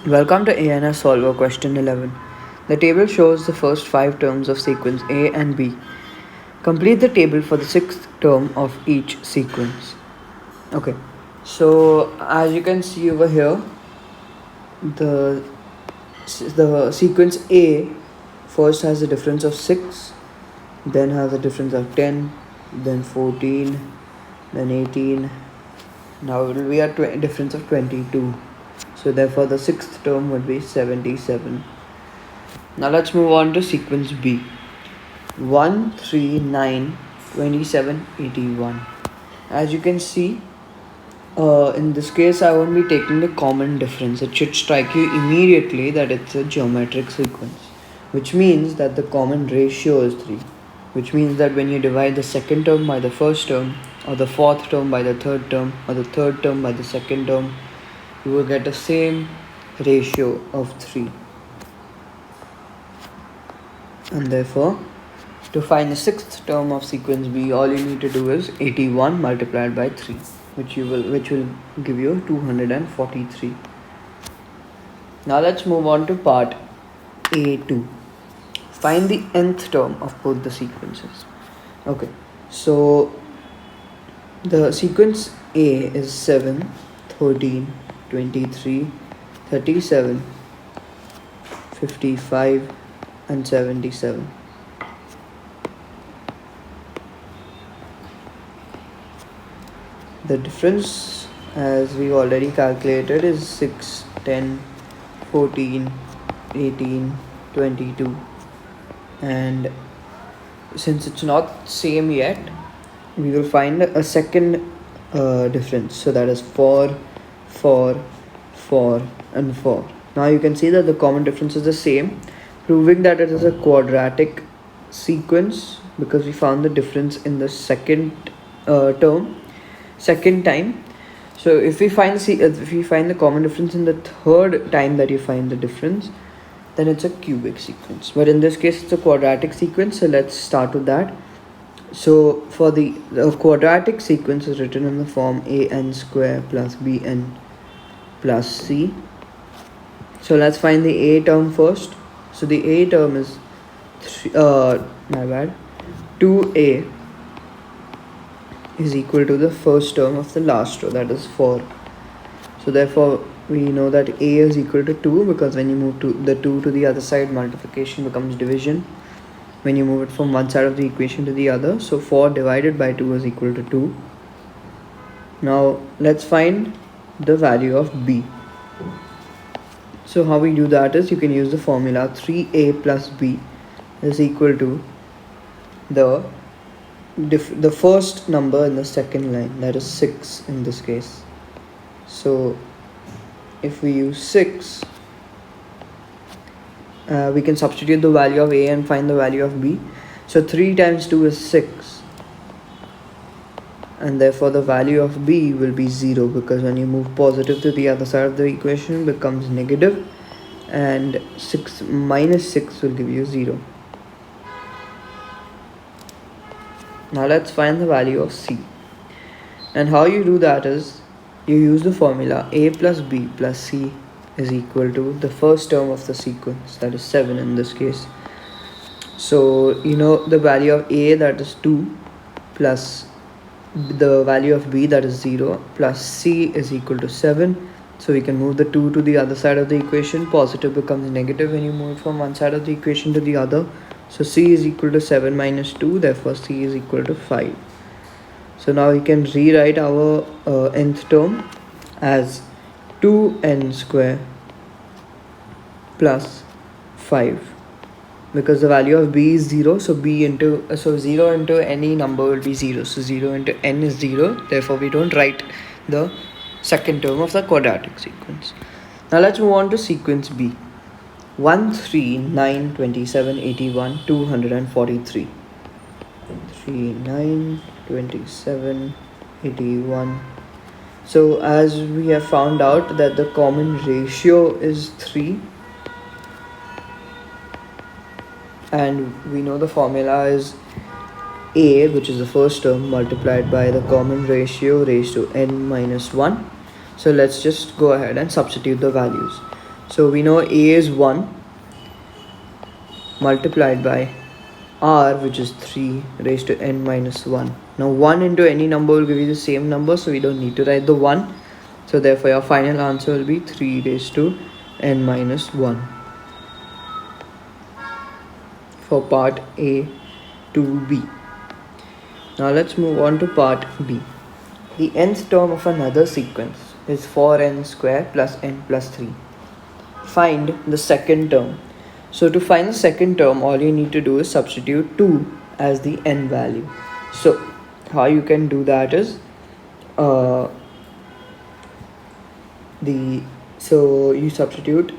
Welcome to ANS Solver question 11. The table shows the first 5 terms of sequence A and B. Complete the table for the 6th term of each sequence. Okay, so as you can see over here, the sequence A first has a difference of 6, then has a difference of 10, then 14, then 18. Now it will be a difference of 22. So therefore the 6th term would be 77. Now let's move on to sequence B. 1, 3, 9, 27, 81. As you can see, in this case I won't be taking the common difference. It should strike you immediately that it's a geometric sequence, which means that the common ratio is 3, which means that when you divide the second term by the first term, or the fourth term by the third term, or the third term by the second term, you will get the same ratio of 3. And therefore, to find the 6th term of sequence B, all you need to do is 81 multiplied by 3, which will give you 243. Now let's move on to part A2. Find the nth term of both the sequences. Okay, so the sequence A is 7, 13, 23, 37, 55 and 77. The difference, as we already calculated, is 6, 10, 14, 18, 22. And since it's not same yet, we will find a second difference. So that is 4, 4, 4 and 4. Now you can see that the common difference is the same, proving that it is a quadratic sequence because we found the difference in the second time. So if we find the common difference in the third time that you find the difference, then it's a cubic sequence. But in this case it's a quadratic sequence, so let's start with that. So for the quadratic sequence is written in the form an square plus bn plus c. So let's find the a term first. So the a term is 2a is equal to the first term of the last row, that is 4. So therefore we know that a is equal to 2 because when you move the 2 to the other side, multiplication becomes division when you move it from one side of the equation to the other. So 4 divided by 2 is equal to 2. Now let's find the value of b. So how we do that is you can use the formula 3a plus b is equal to the first number in the second line, that is 6 in this case. So if we use 6, we can substitute the value of a and find the value of b. So 3 times 2 is 6, and therefore the value of b will be 0 because when you move positive to the other side of the equation, it becomes negative, and 6 minus 6 will give you 0. Now let's find the value of c. And how you do that is you use the formula a plus b plus c is equal to the first term of the sequence, that is 7 in this case. So you know the value of a, that is 2, plus the value of b, that is 0, plus c is equal to 7. So we can move the 2 to the other side of the equation. Positive becomes negative when you move it from one side of the equation to the other. So c is equal to 7 minus 2, therefore c is equal to 5. So now we can rewrite our nth term as 2n square plus 5, because the value of b is 0, so 0 into any number will be 0, so 0 into n is 0, therefore we don't write the second term of the quadratic sequence. Now let's move on to sequence b. 1, 3, 9, 27, 81, 243. 3, 9, 27, 81. So as we have found out that the common ratio is 3, and we know the formula is a, which is the first term, multiplied by the common ratio raised to n minus 1. So let's just go ahead and substitute the values. So we know a is 1 multiplied by r, which is 3 raised to n minus 1. Now 1 into any number will give you the same number, so we don't need to write the 1. So therefore your final answer will be 3 raised to n minus 1 for part A to B. Now let's move on to part B. The nth term of another sequence is 4n square plus n plus 3. Find the second term. So to find the second term, all you need to do is substitute 2 as the n value. So how you can do that is so you substitute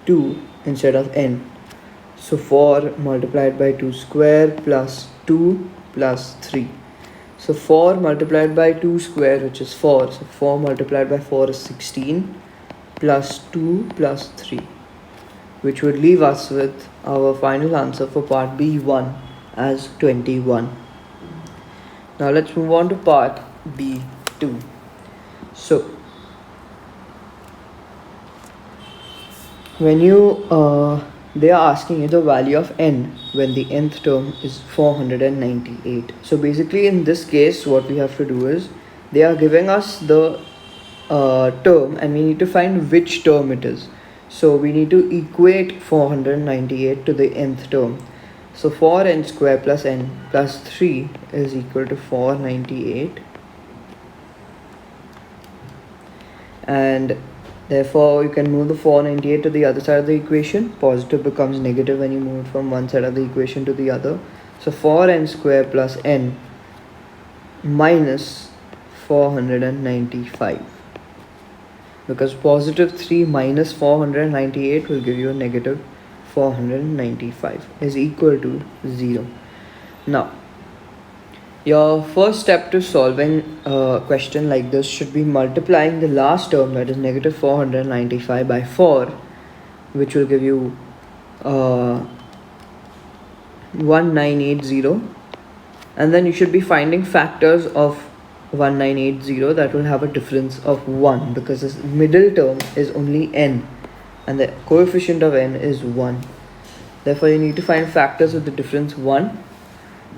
2 instead of n. So 4 multiplied by 2 square plus 2 plus 3. So 4 multiplied by 2 square, which is 4. So 4 multiplied by 4 is 16 plus 2 plus 3, which would leave us with our final answer for part B1 as 21. Now let's move on to part B2. So when they are asking you the value of n when the nth term is 498. So basically in this case what we have to do is they are giving us the term and we need to find which term it is. So we need to equate 498 to the nth term. So 4n square plus n plus 3 is equal to 498, and therefore you can move the 498 to the other side of the equation. Positive becomes negative when you move it from one side of the equation to the other. So 4n square plus n minus 495, because positive 3 minus 498 will give you a negative 495 is equal to 0. Now your first step to solving a question like this should be multiplying the last term, that is negative 495, by 4, which will give you 1980, and then you should be finding factors of 1980 that will have a difference of 1, because this middle term is only n and the coefficient of n is 1. Therefore you need to find factors with the difference 1,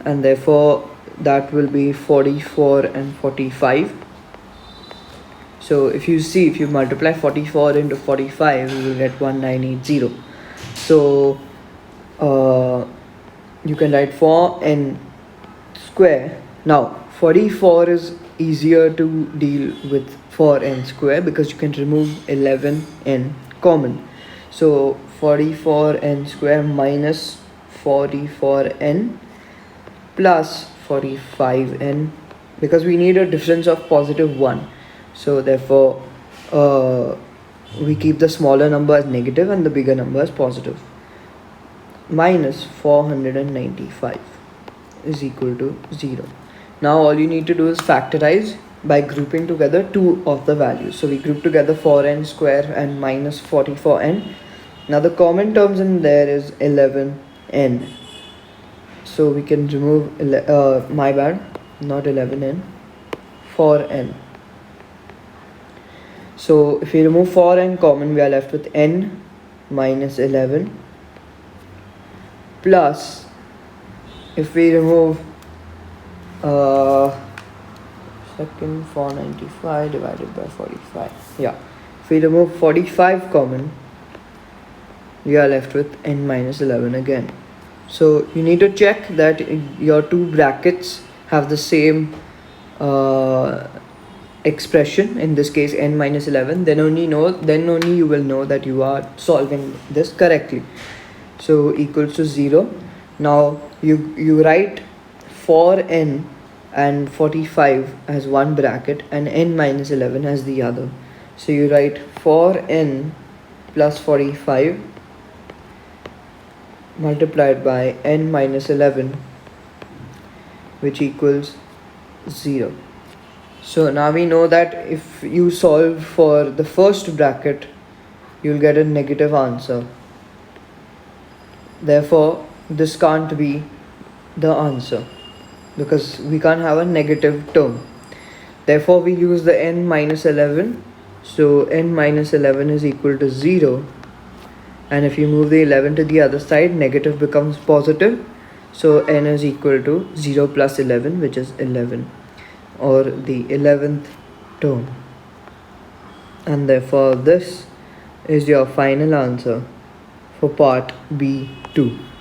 and therefore that will be 44 and 45. So if you multiply 44 into 45, you will get 1980. So you can write 4n square. Now 44 is easier to deal with 4n square because you can remove 11n common. So 44n square minus 44n plus 45n, because we need a difference of positive 1. So therefore we keep the smaller number as negative and the bigger number as positive. Minus 495 is equal to 0. Now all you need to do is factorize by grouping together two of the values. So we group together 4n square and minus 44n. Now the common terms in there is 11n. So we can remove, my bad, not 11n, 4n. So if we remove 4n common, we are left with n minus 11 plus, if we remove 495 divided by 45. Yeah, if we remove 45 common, we are left with n minus 11 again. So you need to check that your two brackets have the same expression, in this case n minus 11. Then only you will know that you are solving this correctly. So equals to 0. Now you write 4n and 45 as one bracket and n minus 11 as the other. So you write 4n plus 45 multiplied by n minus 11, which equals 0. So now we know that if you solve for the first bracket, you'll get a negative answer. Therefore this can't be the answer, because we can't have a negative term. Therefore we use the n minus 11. So n minus 11 is equal to 0, and if you move the 11 to the other side, negative becomes positive, so n is equal to 0 plus 11, which is 11, or the 11th term. And therefore this is your final answer for part B2.